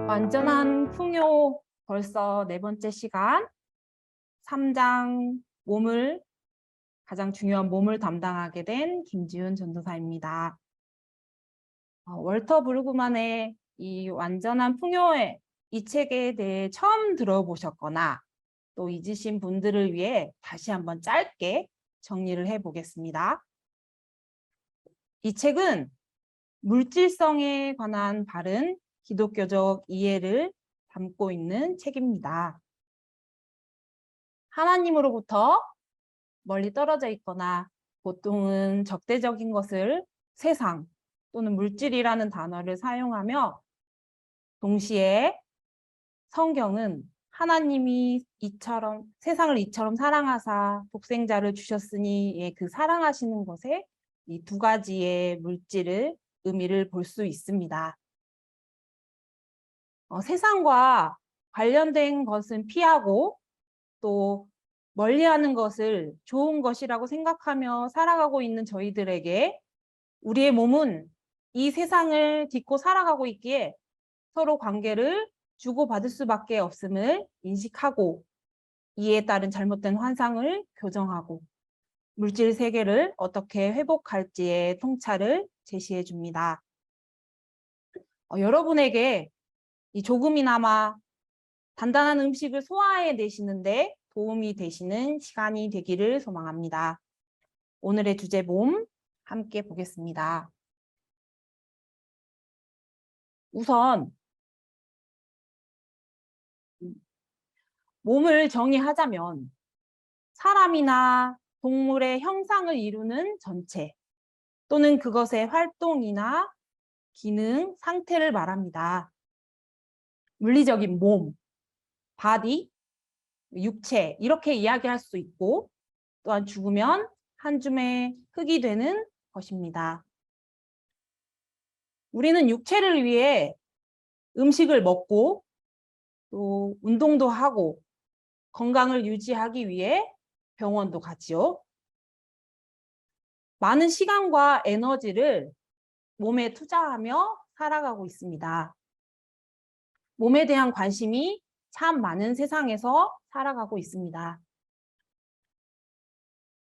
완전한 풍요 벌써 4번째 시간 3장 가장 중요한 몸을 담당하게 된 김지훈 전도사입니다. 월터 브루그만의 이 완전한 풍요의 이 책에 대해 처음 들어보셨거나 또 잊으신 분들을 위해 다시 한번 짧게 정리를 해보겠습니다. 이 책은 물질성에 관한 바른 기독교적 이해를 담고 있는 책입니다. 하나님으로부터 멀리 떨어져 있거나 보통은 적대적인 것을 세상 또는 물질이라는 단어를 사용하며 동시에 성경은 하나님이 세상을 이처럼 사랑하사 독생자를 주셨으니 그 사랑하시는 것에 이 두 가지의 의미를 볼 수 있습니다. 세상과 관련된 것은 피하고 또 멀리하는 것을 좋은 것이라고 생각하며 살아가고 있는 저희들에게 우리의 몸은 이 세상을 딛고 살아가고 있기에 서로 관계를 주고받을 수밖에 없음을 인식하고 이에 따른 잘못된 환상을 교정하고 물질 세계를 어떻게 회복할지의 통찰을 제시해 줍니다. 여러분에게 이 조금이나마 단단한 음식을 소화해내시는데 도움이 되시는 시간이 되기를 소망합니다. 오늘의 주제 몸 함께 보겠습니다. 우선 몸을 정의하자면 사람이나 동물의 형상을 이루는 전체 또는 그것의 활동이나 기능, 상태를 말합니다. 물리적인 몸, 바디, 육체 이렇게 이야기할 수 있고 또한 죽으면 한 줌의 흙이 되는 것입니다. 우리는 육체를 위해 음식을 먹고 또 운동도 하고 건강을 유지하기 위해 병원도 가지요. 많은 시간과 에너지를 몸에 투자하며 살아가고 있습니다. 몸에 대한 관심이 참 많은 세상에서 살아가고 있습니다.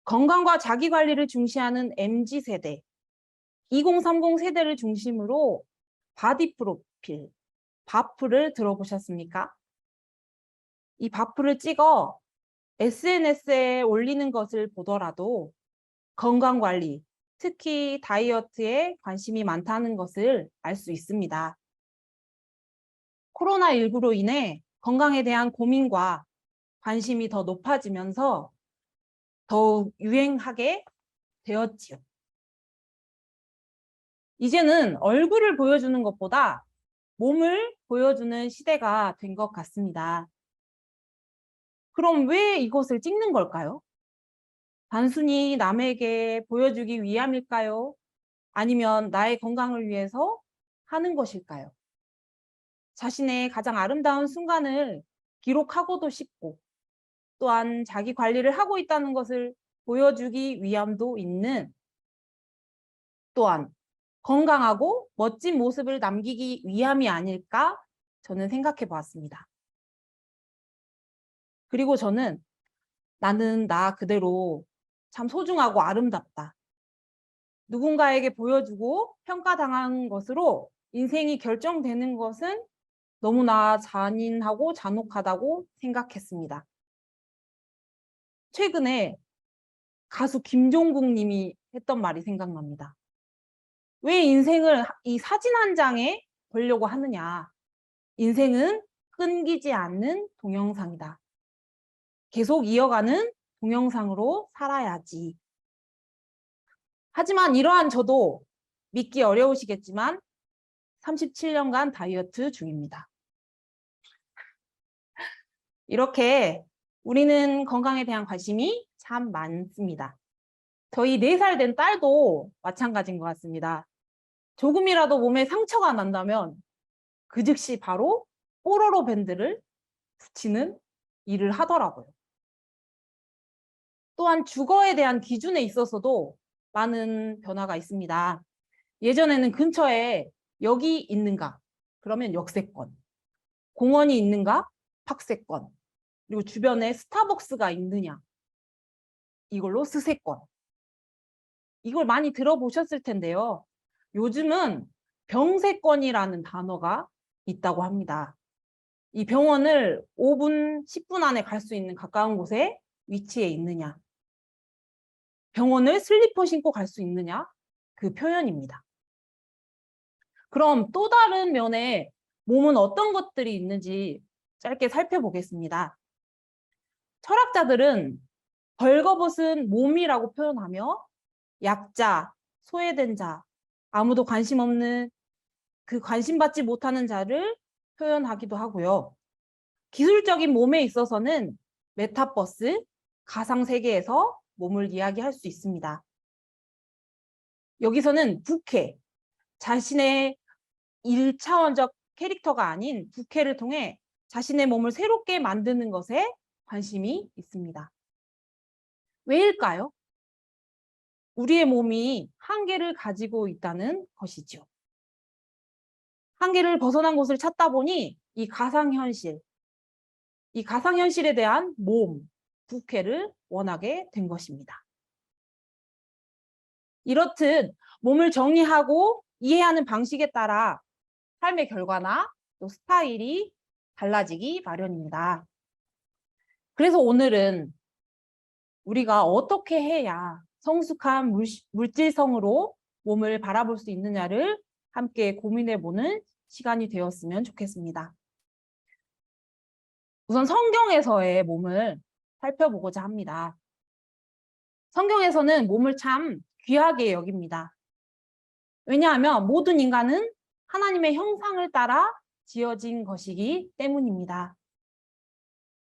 건강과 자기관리를 중시하는 MZ세대, 2030 세대를 중심으로 바디 프로필, 바프를 들어보셨습니까? 이 바프를 찍어 SNS에 올리는 것을 보더라도 건강관리, 특히 다이어트에 관심이 많다는 것을 알 수 있습니다. 코로나19로 인해 건강에 대한 고민과 관심이 더 높아지면서 더욱 유행하게 되었지요. 이제는 얼굴을 보여주는 것보다 몸을 보여주는 시대가 된 것 같습니다. 그럼 왜 이것을 찍는 걸까요? 단순히 남에게 보여주기 위함일까요? 아니면 나의 건강을 위해서 하는 것일까요? 자신의 가장 아름다운 순간을 기록하고도 싶고 또한 자기 관리를 하고 있다는 것을 보여주기 위함도 있는 또한 건강하고 멋진 모습을 남기기 위함이 아닐까 저는 생각해 보았습니다. 그리고 저는 나는 나 그대로 참 소중하고 아름답다. 누군가에게 보여주고 평가당한 것으로 인생이 결정되는 것은 너무나 잔인하고 잔혹하다고 생각했습니다. 최근에 가수 김종국 님이 했던 말이 생각납니다. 왜 인생을 이 사진 한 장에 보려고 하느냐. 인생은 끊기지 않는 동영상이다. 계속 이어가는 동영상으로 살아야지. 하지만 이러한 저도 믿기 어려우시겠지만 37년간 다이어트 중입니다. 이렇게 우리는 건강에 대한 관심이 참 많습니다. 저희 4살 된 딸도 마찬가지인 것 같습니다. 조금이라도 몸에 상처가 난다면 그 즉시 바로 뽀로로 밴드를 붙이는 일을 하더라고요. 또한 주거에 대한 기준에 있어서도 많은 변화가 있습니다. 예전에는 근처에 역이 있는가? 그러면 역세권. 공원이 있는가? 박세권. 그리고 주변에 스타벅스가 있느냐? 이걸로 스세권. 이걸 많이 들어보셨을 텐데요. 요즘은 병세권이라는 단어가 있다고 합니다. 이 병원을 5분, 10분 안에 갈 수 있는 가까운 곳에 위치해 있느냐? 병원을 슬리퍼 신고 갈 수 있느냐? 그 표현입니다. 그럼 또 다른 면에 몸은 어떤 것들이 있는지 짧게 살펴보겠습니다. 철학자들은 벌거벗은 몸이라고 표현하며 약자, 소외된 자, 아무도 관심 없는 그 관심받지 못하는 자를 표현하기도 하고요. 기술적인 몸에 있어서는 메타버스, 가상세계에서 몸을 이야기할 수 있습니다. 여기서는 부캐, 자신의 1차원적 캐릭터가 아닌 부캐를 통해 자신의 몸을 새롭게 만드는 것에 관심이 있습니다. 왜일까요? 우리의 몸이 한계를 가지고 있다는 것이죠. 한계를 벗어난 곳을 찾다 보니 이 가상현실에 대한 몸, 부캐를 원하게 된 것입니다. 이렇듯 몸을 정의하고 이해하는 방식에 따라 삶의 결과나 또 스타일이 달라지기 마련입니다. 그래서 오늘은 우리가 어떻게 해야 성숙한 물질성으로 몸을 바라볼 수 있느냐를 함께 고민해보는 시간이 되었으면 좋겠습니다. 우선 성경에서의 몸을 살펴보고자 합니다. 성경에서는 몸을 참 귀하게 여깁니다. 왜냐하면 모든 인간은 하나님의 형상을 따라 지어진 것이기 때문입니다.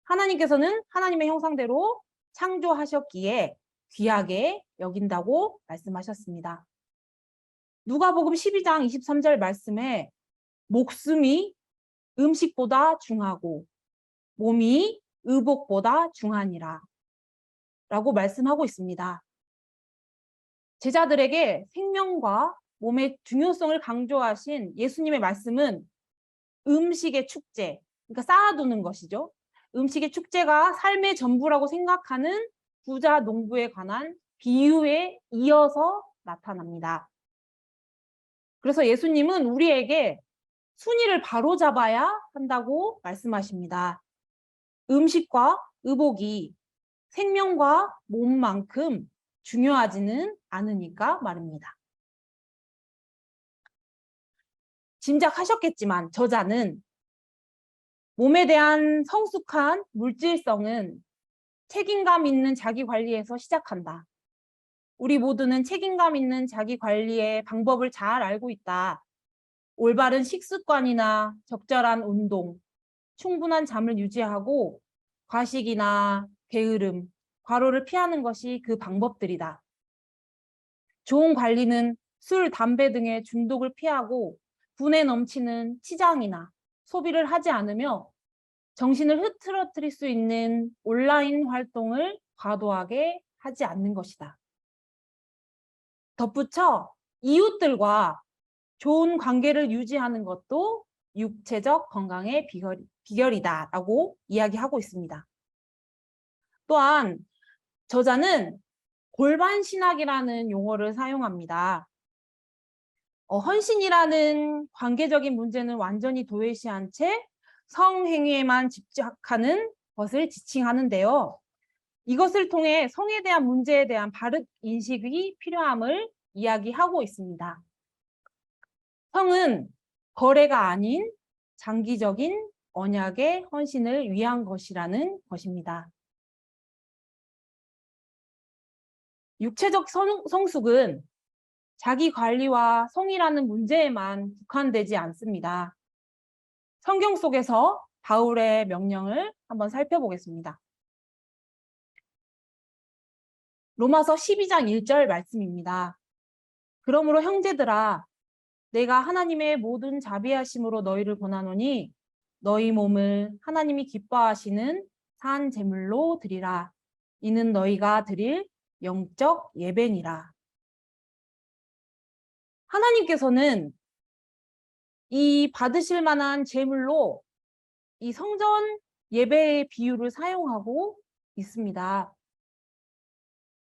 하나님께서는 하나님의 형상대로 창조하셨기에 귀하게 여긴다고 말씀하셨습니다. 누가복음 12장 23절 말씀에 목숨이 음식보다 중하고 몸이 의복보다 중하니라 라고 말씀하고 있습니다. 제자들에게 생명과 몸의 중요성을 강조하신 예수님의 말씀은 음식의 축제, 그러니까 쌓아두는 것이죠. 음식의 축제가 삶의 전부라고 생각하는 부자 농부에 관한 비유에 이어서 나타납니다. 그래서 예수님은 우리에게 순위를 바로잡아야 한다고 말씀하십니다. 음식과 의복이 생명과 몸만큼 중요하지는 않으니까 말입니다. 짐작하셨겠지만 저자는 몸에 대한 성숙한 물질성은 책임감 있는 자기 관리에서 시작한다. 우리 모두는 책임감 있는 자기 관리의 방법을 잘 알고 있다. 올바른 식습관이나 적절한 운동, 충분한 잠을 유지하고 과식이나 게으름, 과로를 피하는 것이 그 방법들이다. 좋은 관리는 술, 담배 등의 중독을 피하고 분에 넘치는 치장이나 소비를 하지 않으며 정신을 흐트러뜨릴 수 있는 온라인 활동을 과도하게 하지 않는 것이다. 덧붙여 이웃들과 좋은 관계를 유지하는 것도 육체적 건강의 비결이다라고 이야기하고 있습니다. 또한 저자는 골반 신학이라는 용어를 사용합니다. 헌신이라는 관계적인 문제는 완전히 도외시한 채 성행위에만 집착하는 것을 지칭하는데요. 이것을 통해 성에 대한 문제에 대한 바른 인식이 필요함을 이야기하고 있습니다. 성은 거래가 아닌 장기적인 언약의 헌신을 위한 것이라는 것입니다. 육체적 성숙은 자기 관리와 성이라는 문제에만 국한되지 않습니다. 성경 속에서 바울의 명령을 한번 살펴보겠습니다. 로마서 12장 1절 말씀입니다. 그러므로 형제들아 내가 하나님의 모든 자비하심으로 너희를 권하노니 너희 몸을 하나님이 기뻐하시는 산 제물로 드리라. 이는 너희가 드릴 영적 예배니라. 하나님께서는 이 받으실 만한 제물로 이 성전 예배의 비유를 사용하고 있습니다.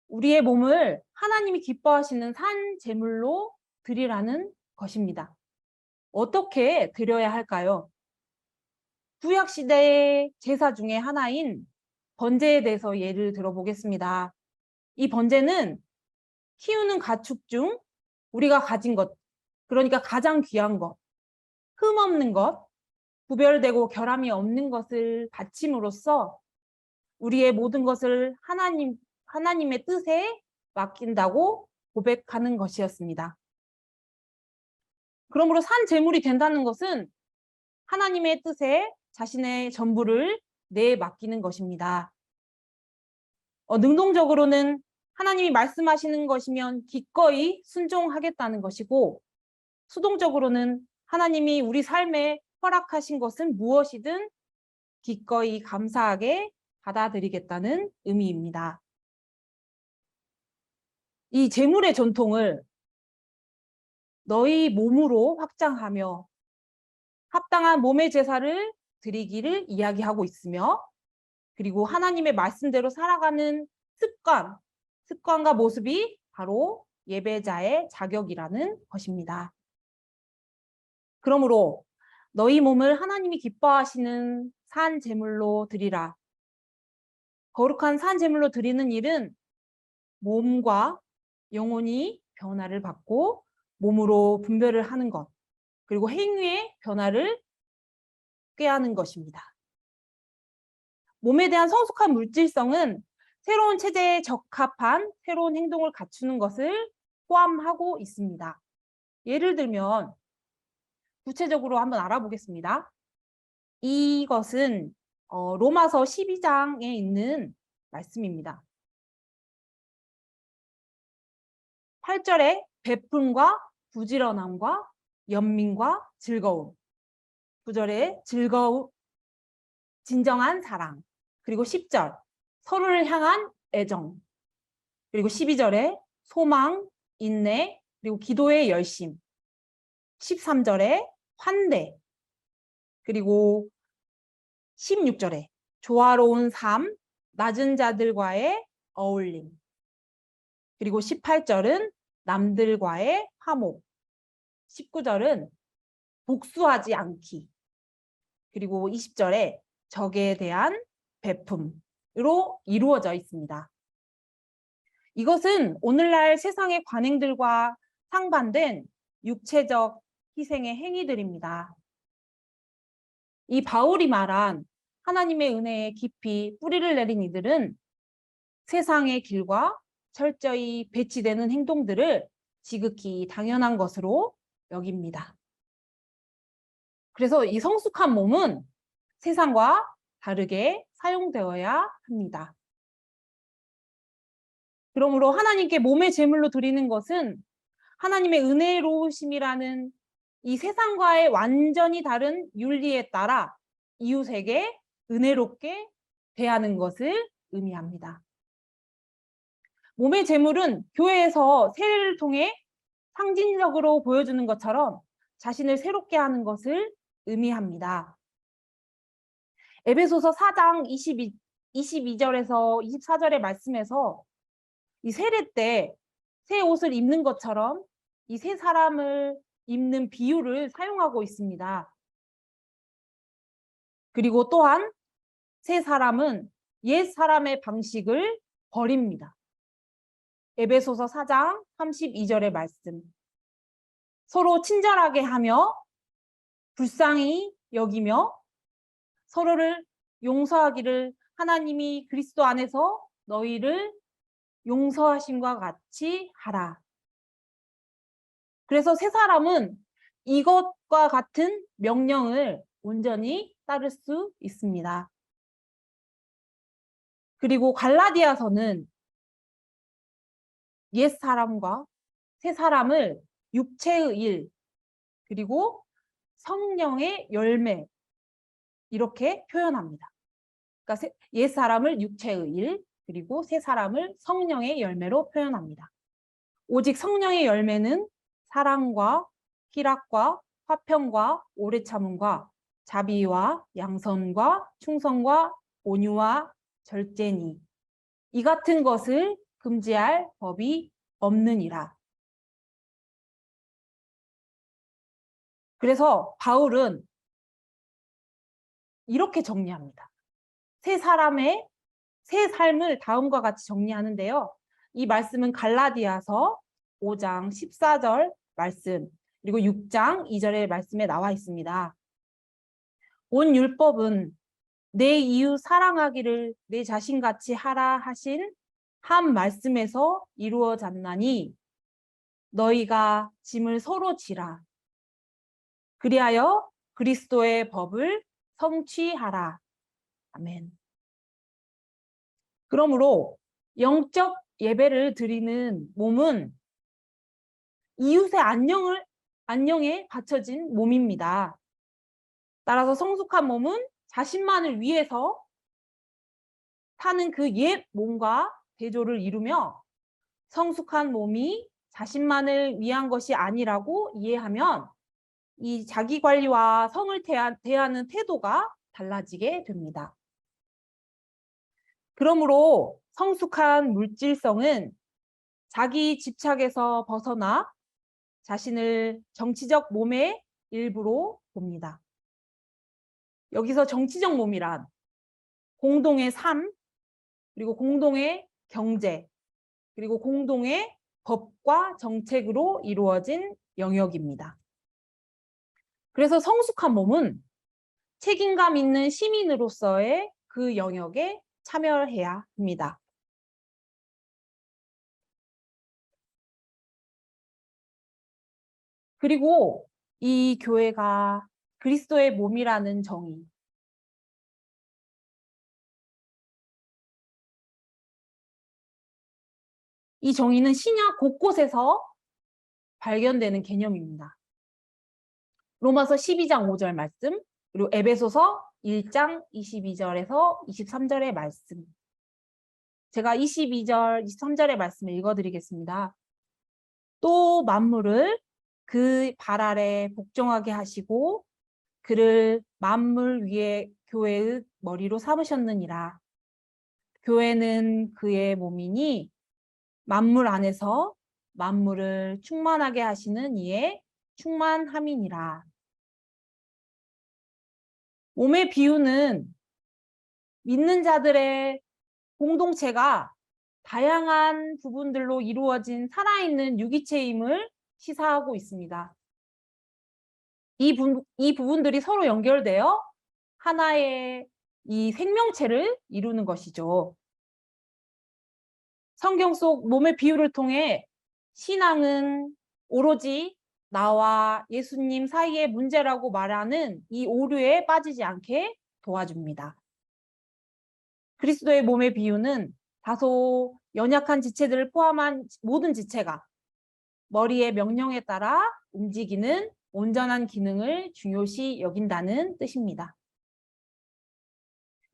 우리의 몸을 하나님이 기뻐하시는 산 제물로 드리라는 것입니다. 어떻게 드려야 할까요? 구약 시대의 제사 중에 하나인 번제에 대해서 예를 들어보겠습니다. 이 번제는 키우는 가축 중 우리가 가진 것, 그러니까 가장 귀한 것, 흠 없는 것, 구별되고 결함이 없는 것을 바침으로써 우리의 모든 것을 하나님의 뜻에 맡긴다고 고백하는 것이었습니다. 그러므로 산 제물이 된다는 것은 하나님의 뜻에 자신의 전부를 내맡기는 것입니다. 능동적으로는 하나님이 말씀하시는 것이면 기꺼이 순종하겠다는 것이고, 수동적으로는 하나님이 우리 삶에 허락하신 것은 무엇이든 기꺼이 감사하게 받아들이겠다는 의미입니다. 이 제물의 전통을 너희 몸으로 확장하며 합당한 몸의 제사를 드리기를 이야기하고 있으며, 그리고 하나님의 말씀대로 살아가는 습관과 모습이 바로 예배자의 자격이라는 것입니다. 그러므로 너희 몸을 하나님이 기뻐하시는 산 제물로 드리라. 거룩한 산 제물로 드리는 일은 몸과 영혼이 변화를 받고 몸으로 분별을 하는 것, 그리고 행위의 변화를 꾀하는 것입니다. 몸에 대한 성숙한 물질성은 새로운 체제에 적합한 새로운 행동을 갖추는 것을 포함하고 있습니다. 예를 들면 구체적으로 한번 알아보겠습니다. 이것은 로마서 12장에 있는 말씀입니다. 8절에 베품과 부지런함과 연민과 즐거움, 9절에 진정한 사랑, 그리고 10절 서로를 향한 애정, 그리고 12절에 소망, 인내, 그리고 기도의 열심, 13절에 환대, 그리고 16절에 조화로운 삶, 낮은 자들과의 어울림, 그리고 18절은 남들과의 화목, 19절은 복수하지 않기, 그리고 20절에 적에 대한 베품으로 이루어져 있습니다. 이것은 오늘날 세상의 관행들과 상반된 육체적 희생의 행위들입니다. 이 바울이 말한 하나님의 은혜에 깊이 뿌리를 내린 이들은 세상의 길과 철저히 배치되는 행동들을 지극히 당연한 것으로 여깁니다. 그래서 이 성숙한 몸은 세상과 다르게 사용되어야 합니다. 그러므로 하나님께 몸의 제물로 드리는 것은 하나님의 은혜로우심이라는 이 세상과의 완전히 다른 윤리에 따라 이웃에게 은혜롭게 대하는 것을 의미합니다. 몸의 제물은 교회에서 세례를 통해 상징적으로 보여주는 것처럼 자신을 새롭게 하는 것을 의미합니다. 에베소서 4장 22절에서 24절의 말씀에서 이 세례 때 새 옷을 입는 것처럼 이 새 사람을 입는 비유를 사용하고 있습니다. 그리고 또한 새 사람은 옛 사람의 방식을 버립니다. 에베소서 4장 32절의 말씀. 서로 친절하게 하며 불쌍히 여기며 서로를 용서하기를 하나님이 그리스도 안에서 너희를 용서하심과 같이 하라. 그래서 새 사람은 이것과 같은 명령을 온전히 따를 수 있습니다. 그리고 갈라디아서는 옛 사람과 새 사람을 육체의 일, 그리고 성령의 열매, 이렇게 표현합니다. 그러니까 옛 사람을 육체의 일, 그리고 새 사람을 성령의 열매로 표현합니다. 오직 성령의 열매는 사랑과 희락과 화평과 오래 참음과 자비와 양선과 충성과 온유와 절제니 이 같은 것을 금지할 법이 없느니라. 그래서 바울은 이렇게 정리합니다. 새 삶을 다음과 같이 정리하는데요. 이 말씀은 갈라디아서 5장 14절 말씀, 그리고 6장 2절의 말씀에 나와 있습니다. 온 율법은 내 이웃 사랑하기를 내 자신같이 하라 하신 한 말씀에서 이루어졌나니 너희가 짐을 서로 지라. 그리하여 그리스도의 법을 성취하라. 아멘. 그러므로 영적 예배를 드리는 몸은 이웃의 안녕에 바쳐진 몸입니다. 따라서 성숙한 몸은 자신만을 위해서 사는 그 옛 몸과 대조를 이루며 성숙한 몸이 자신만을 위한 것이 아니라고 이해하면 이 자기 관리와 성을 대하는 태도가 달라지게 됩니다. 그러므로 성숙한 물질성은 자기 집착에서 벗어나 자신을 정치적 몸의 일부로 봅니다. 여기서 정치적 몸이란 공동의 삶, 그리고 공동의 경제, 그리고 공동의 법과 정책으로 이루어진 영역입니다. 그래서 성숙한 몸은 책임감 있는 시민으로서의 그 영역에 참여해야 합니다. 그리고 이 교회가 그리스도의 몸이라는 정의, 이 정의는 신약 곳곳에서 발견되는 개념입니다. 로마서 12장 5절 말씀, 그리고 에베소서 1장 22절에서 23절의 말씀. 제가 22절, 23절의 말씀을 읽어드리겠습니다. 또 만물을 그 발 아래 복종하게 하시고 그를 만물 위에 교회의 머리로 삼으셨느니라. 교회는 그의 몸이니 만물 안에서 만물을 충만하게 하시는 이의 충만함이니라. 몸의 비유는 믿는 자들의 공동체가 다양한 부분들로 이루어진 살아있는 유기체임을 시사하고 있습니다. 이 부분들이 서로 연결되어 하나의 이 생명체를 이루는 것이죠. 성경 속 몸의 비유를 통해 신앙은 오로지 나와 예수님 사이의 문제라고 말하는 이 오류에 빠지지 않게 도와줍니다. 그리스도의 몸의 비유는 다소 연약한 지체들을 포함한 모든 지체가 머리의 명령에 따라 움직이는 온전한 기능을 중요시 여긴다는 뜻입니다.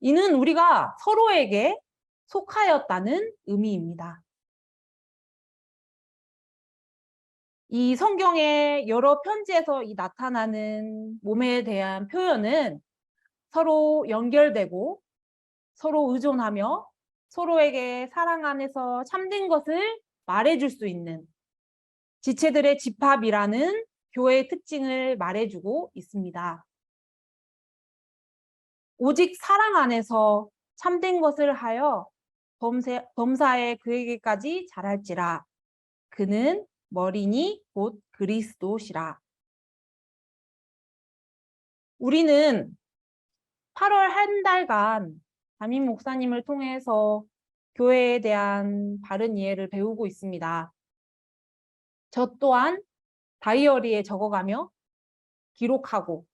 이는 우리가 서로에게 속하였다는 의미입니다. 이 성경의 여러 편지에서 나타나는 몸에 대한 표현은 서로 연결되고 서로 의존하며 서로에게 사랑 안에서 참된 것을 말해줄 수 있는 지체들의 집합이라는 교회의 특징을 말해주고 있습니다. 오직 사랑 안에서 참된 것을 하여 범사에 그에게까지 자랄지라. 그는 머리니 곧 그리스도시라. 우리는 8월 한 달간 담임 목사님을 통해서 교회에 대한 바른 이해를 배우고 있습니다. 저 또한 다이어리에 적어가며 기록하고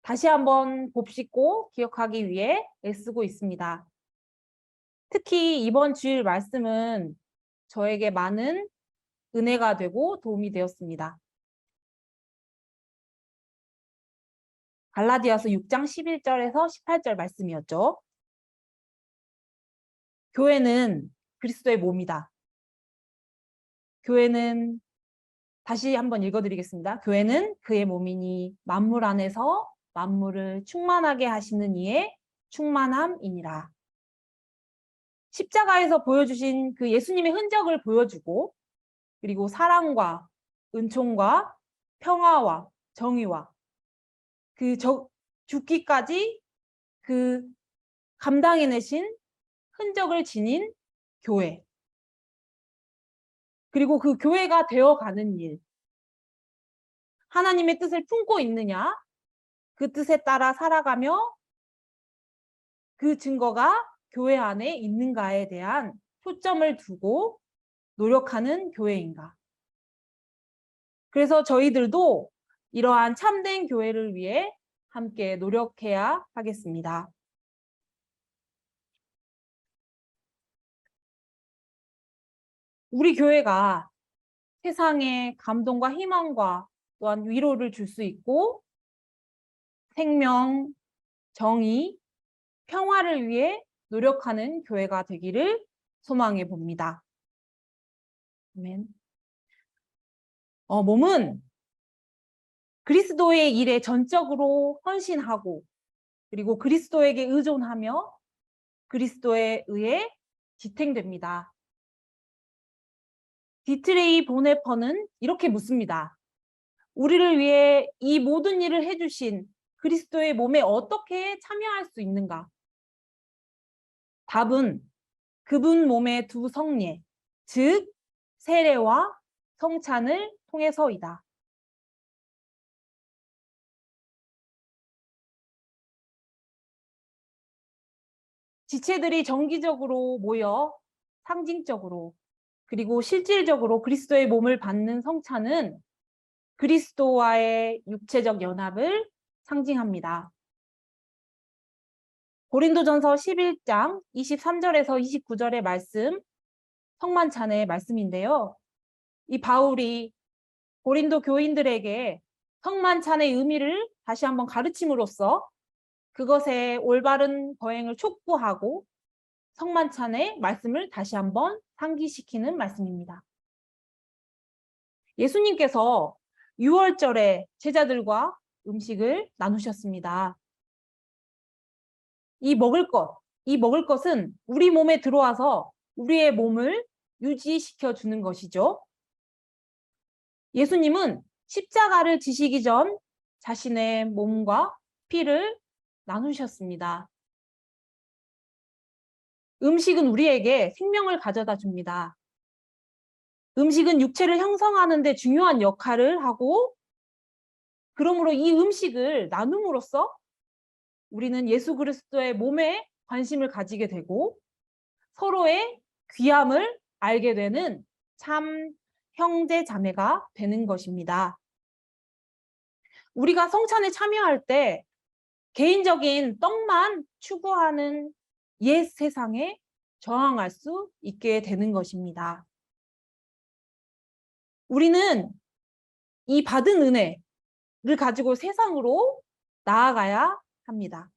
다시 한번 곱씹고 기억하기 위해 애쓰고 있습니다. 특히 이번 주일 말씀은 저에게 많은 은혜가 되고 도움이 되었습니다. 갈라디아서 6장 11절에서 18절 말씀이었죠. 교회는 그리스도의 몸이다. 교회는 다시 한번 읽어드리겠습니다. 교회는 그의 몸이니 만물 안에서 만물을 충만하게 하시는 이의 충만함이니라. 십자가에서 보여주신 그 예수님의 흔적을 보여주고, 그리고 사랑과 은총과 평화와 정의와 그 죽기까지 그 감당해내신 흔적을 지닌 교회. 그리고 그 교회가 되어가는 일. 하나님의 뜻을 품고 있느냐? 그 뜻에 따라 살아가며 그 증거가 교회 안에 있는가에 대한 초점을 두고 노력하는 교회인가. 그래서 저희들도 이러한 참된 교회를 위해 함께 노력해야 하겠습니다. 우리 교회가 세상에 감동과 희망과 또한 위로를 줄 수 있고 생명, 정의, 평화를 위해 노력하는 교회가 되기를 소망해 봅니다. 아멘. 몸은 그리스도의 일에 전적으로 헌신하고 그리고 그리스도에게 의존하며 그리스도에 의해 지탱됩니다. 디트레이 보네퍼는 이렇게 묻습니다. 우리를 위해 이 모든 일을 해주신 그리스도의 몸에 어떻게 참여할 수 있는가? 답은 그분 몸의 두 성례, 즉 세례와 성찬을 통해서이다. 지체들이 정기적으로 모여 상징적으로 그리고 실질적으로 그리스도의 몸을 받는 성찬은 그리스도와의 육체적 연합을 상징합니다. 고린도전서 11장 23절에서 29절의 말씀, 성만찬의 말씀인데요. 이 바울이 고린도 교인들에게 성만찬의 의미를 다시 한번 가르침으로써 그것의 올바른 거행을 촉구하고 성만찬의 말씀을 다시 한번 상기시키는 말씀입니다. 예수님께서 6월절에 제자들과 음식을 나누셨습니다. 이 먹을 것은 우리 몸에 들어와서 우리의 몸을 유지시켜 주는 것이죠. 예수님은 십자가를 지시기 전 자신의 몸과 피를 나누셨습니다. 음식은 우리에게 생명을 가져다 줍니다. 음식은 육체를 형성하는 데 중요한 역할을 하고 그러므로 이 음식을 나눔으로써 우리는 예수 그리스도의 몸에 관심을 가지게 되고 서로의 귀함을 알게 되는 참 형제 자매가 되는 것입니다. 우리가 성찬에 참여할 때 개인적인 떡만 추구하는 옛 세상에 저항할 수 있게 되는 것입니다. 우리는 이 받은 은혜를 가지고 세상으로 나아가야 합니다.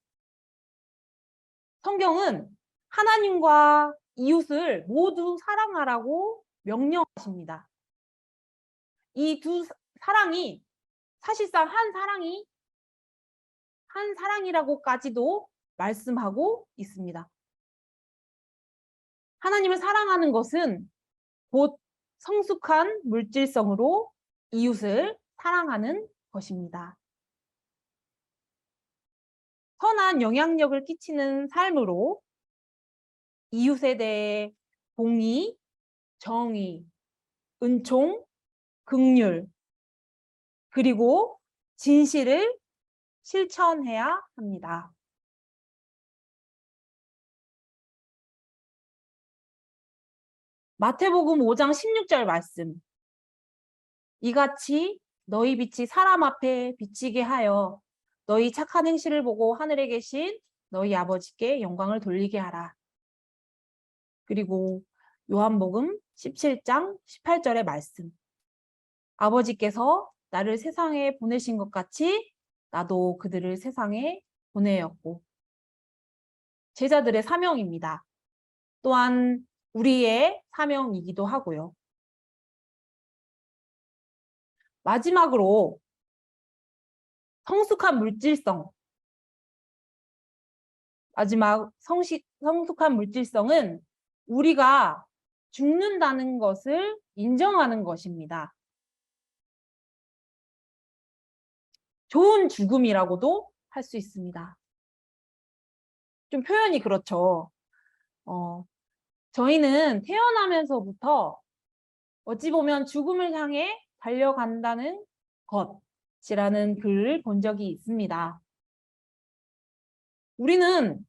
성경은 하나님과 이웃을 모두 사랑하라고 명령하십니다. 이 두 사랑이 사실상 한 사랑이라고까지도 말씀하고 있습니다. 하나님을 사랑하는 것은 곧 성숙한 물질성으로 이웃을 사랑하는 것입니다. 선한 영향력을 끼치는 삶으로 이웃에 대해 공의, 정의, 은총, 긍휼, 그리고 진실을 실천해야 합니다. 마태복음 5장 16절 말씀. 이같이 너희 빛이 사람 앞에 비치게 하여 너희 착한 행실을 보고 하늘에 계신 너희 아버지께 영광을 돌리게 하라. 그리고 요한복음 17장 18절의 말씀. 아버지께서 나를 세상에 보내신 것 같이 나도 그들을 세상에 보내었고. 제자들의 사명입니다. 또한 우리의 사명이기도 하고요. 마지막으로 성숙한 물질성. 마지막 성숙한 물질성은 우리가 죽는다는 것을 인정하는 것입니다. 좋은 죽음이라고도 할 수 있습니다. 좀 표현이 그렇죠. 저희는 태어나면서부터 어찌 보면 죽음을 향해 달려간다는 것이라는 글을 본 적이 있습니다. 우리는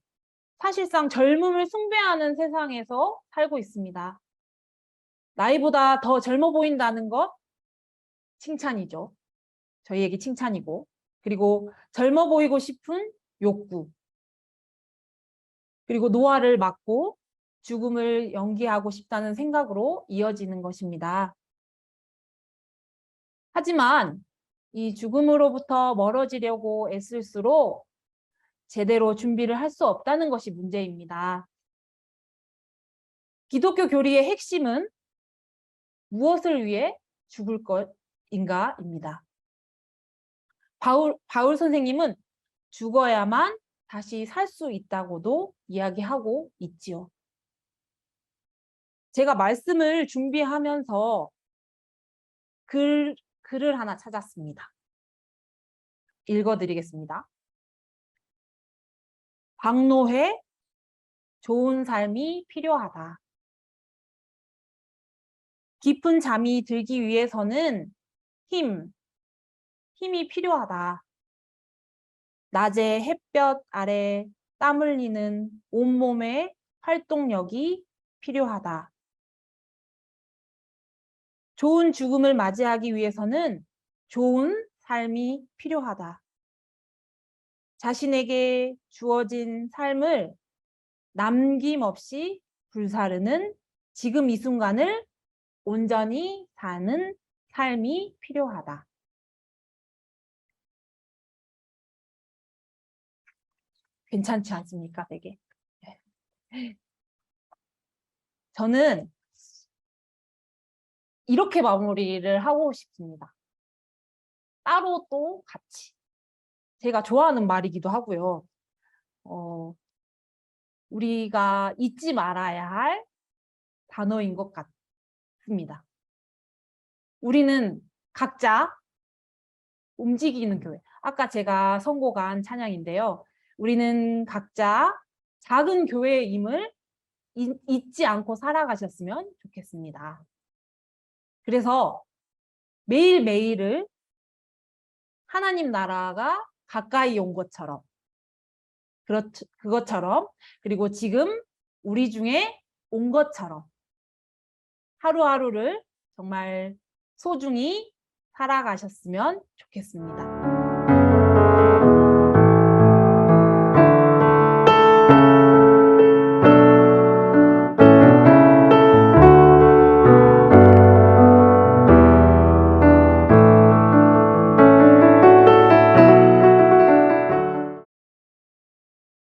사실상 젊음을 숭배하는 세상에서 살고 있습니다. 나이보다 더 젊어 보인다는 것 칭찬이죠. 저희에게 칭찬이고, 그리고 젊어 보이고 싶은 욕구, 그리고 노화를 막고 죽음을 연기하고 싶다는 생각으로 이어지는 것입니다. 하지만 이 죽음으로부터 멀어지려고 애쓸수록 제대로 준비를 할 수 없다는 것이 문제입니다. 기독교 교리의 핵심은 무엇을 위해 죽을 것인가입니다. 바울 선생님은 죽어야만 다시 살 수 있다고도 이야기하고 있지요. 제가 말씀을 준비하면서 글을 하나 찾았습니다. 읽어드리겠습니다. 박노해, 좋은 삶이 필요하다. 깊은 잠이 들기 위해서는 힘이 필요하다. 낮에 햇볕 아래 땀 흘리는 온몸의 활동력이 필요하다. 좋은 죽음을 맞이하기 위해서는 좋은 삶이 필요하다. 자신에게 주어진 삶을 남김없이 불사르는 지금 이 순간을 온전히 사는 삶이 필요하다. 괜찮지 않습니까, 되게? 저는 이렇게 마무리를 하고 싶습니다. 따로 또 같이. 제가 좋아하는 말이기도 하고요. 우리가 잊지 말아야 할 단어인 것 같습니다. 우리는 각자 움직이는 교회. 아까 제가 선곡한 찬양인데요. 우리는 각자 작은 교회임을 잊지 않고 살아가셨으면 좋겠습니다. 그래서 매일매일을 하나님 나라가 가까이 온 것처럼, 그것처럼, 그리고 지금 우리 중에 온 것처럼 하루하루를 정말 소중히 살아가셨으면 좋겠습니다.